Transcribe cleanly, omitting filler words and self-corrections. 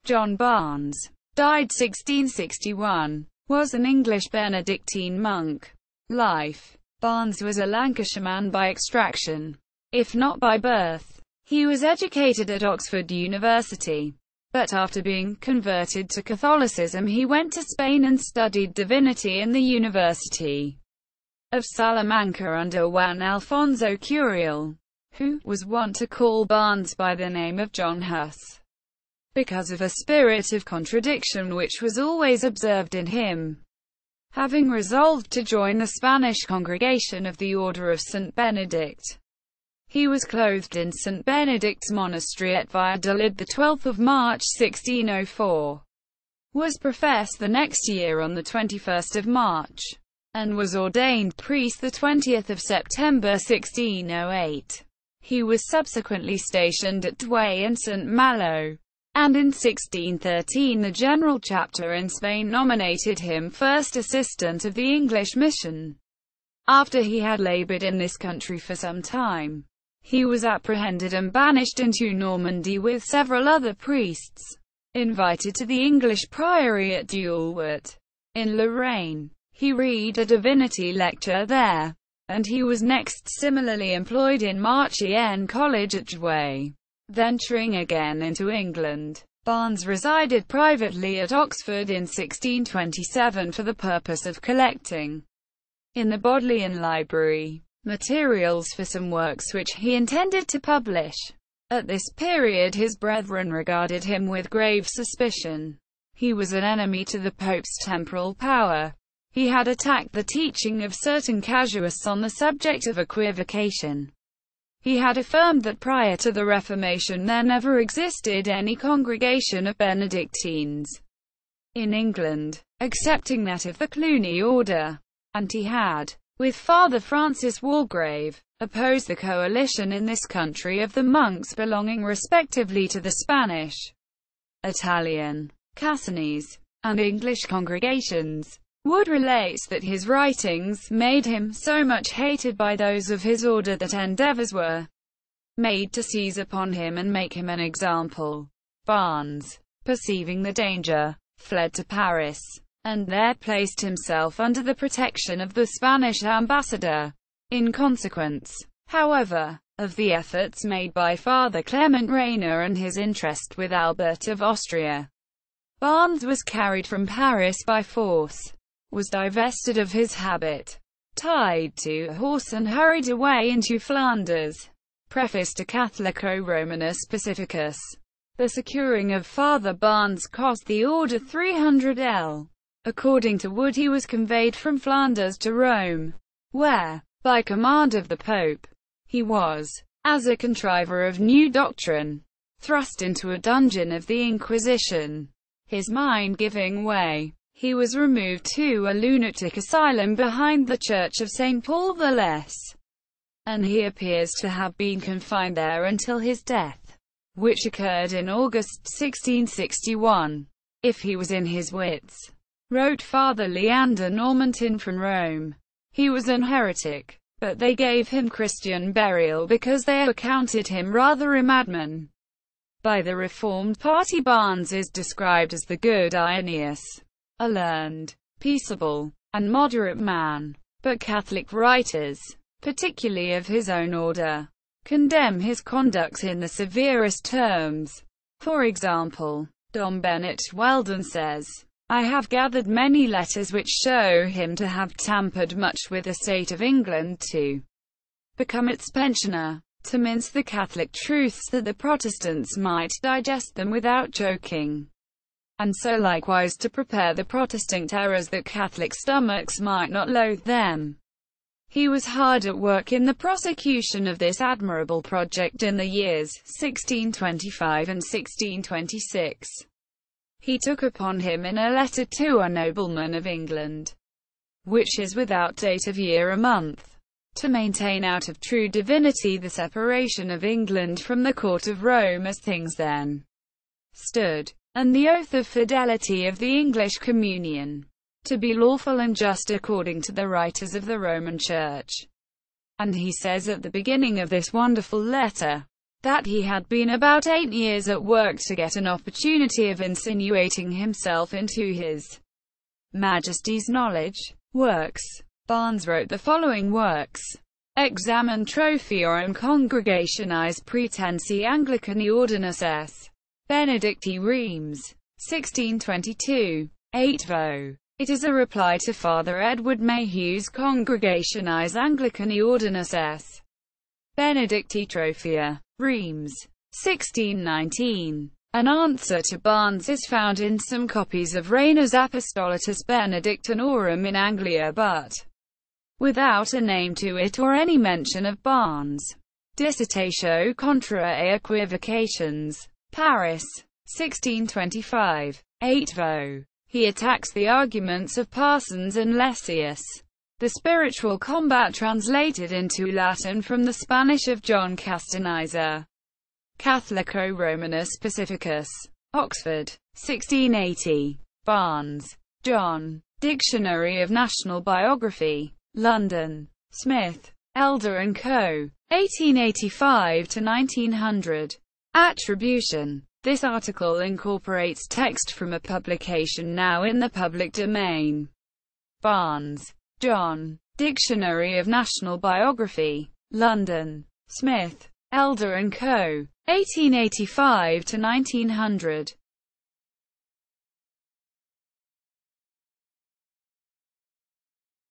John Barnes, died 1661, was an English Benedictine monk. Life. Barnes was a Lancashire man by extraction, if not by birth. He was educated at Oxford University, but after being converted to Catholicism he went to Spain and studied divinity in the University of Salamanca under Juan Alfonso Curiel, who was wont to call Barnes by the name of John Huss, because of a spirit of contradiction which was always observed in him. Having resolved to join the Spanish congregation of the Order of St. Benedict, he was clothed in St. Benedict's monastery at Valladolid 12 March 1604, was professed the next year on 21 March, and was ordained priest 20 September 1608. He was subsequently stationed at Douay and St. Malo, and in 1613 the General Chapter in Spain nominated him first assistant of the English mission. After he had laboured in this country for some time, he was apprehended and banished into Normandy with several other priests, invited to the English priory at Dulwart, in Lorraine. He read a divinity lecture there, and he was next similarly employed in Marchiennes College at Douay. Venturing again into England, Barnes resided privately at Oxford in 1627 for the purpose of collecting, in the Bodleian Library, materials for some works which he intended to publish. At this period his brethren regarded him with grave suspicion. He was an enemy to the Pope's temporal power. He had attacked the teaching of certain casuists on the subject of equivocation. He had affirmed that prior to the Reformation there never existed any congregation of Benedictines in England, excepting that of the Cluny order, and he had, with Father Francis Walgrave, opposed the coalition in this country of the monks belonging respectively to the Spanish, Italian, Cassinese, and English congregations. Wood relates that his writings made him so much hated by those of his order that endeavours were made to seize upon him and make him an example. Barnes, perceiving the danger, fled to Paris, and there placed himself under the protection of the Spanish ambassador. In consequence, however, of the efforts made by Father Clement Reyner and his interest with Albert of Austria, Barnes was carried from Paris by force, was divested of his habit, tied to a horse and hurried away into Flanders. Preface to Catholico Romanus Pacificus. The securing of Father Barnes cost the order 300 According to Wood, he was conveyed from Flanders to Rome, where, by command of the Pope, he was, as a contriver of new doctrine, thrust into a dungeon of the Inquisition. His mind giving way, he was removed to a lunatic asylum behind the Church of St. Paul the Less, and he appears to have been confined there until his death, which occurred in August 1661. If he was in his wits, wrote Father Leander Normantin from Rome, he was an heretic, but they gave him Christian burial because they accounted him rather a madman. By the Reformed party, Barnes is described as the good Irenaeus, a learned, peaceable, and moderate man, but Catholic writers, particularly of his own order, condemn his conduct in the severest terms. For example, Dom Bennett Weldon says, "I have gathered many letters which show him to have tampered much with the state of England to become its pensioner, to mince the Catholic truths that the Protestants might digest them without joking, and so likewise to prepare the Protestant errors that Catholic stomachs might not loathe them." He was hard at work in the prosecution of this admirable project in the years 1625 and 1626. He took upon him in a letter to a nobleman of England, which is without date of year or month, to maintain out of true divinity the separation of England from the court of Rome as things then stood, and the oath of fidelity of the English communion, to be lawful and just according to the writers of the Roman Church. And he says at the beginning of this wonderful letter, that he had been about 8 years at work to get an opportunity of insinuating himself into His Majesty's knowledge. Works. Barnes wrote the following works: Examen Trophiorum Congregationis Praetensi Anglicani Ordinus S. Benedicti Reims. 1622. 8 vo. It is a reply to Father Edward Mayhew's Congregationis Anglicani Ordinus S. Benedicti Trophia. Reims. 1619. An answer to Barnes is found in some copies of Rayner's Apostolatus Benedictinorum in Anglia, but without a name to it or any mention of Barnes. Dissertatio contra equivocations. Paris. 1625. 8 vo. He attacks the arguments of Parsons and Lessius. The Spiritual Combat, translated into Latin from the Spanish of John Castanizer. Catholico-Romanus Pacificus. Oxford. 1680. Barnes. John. Dictionary of National Biography. London. Smith, Elder & Co. 1885–1900. Attribution. This article incorporates text from a publication now in the public domain. Barnes. John. Dictionary of National Biography. London. Smith, Elder & Co. 1885–1900.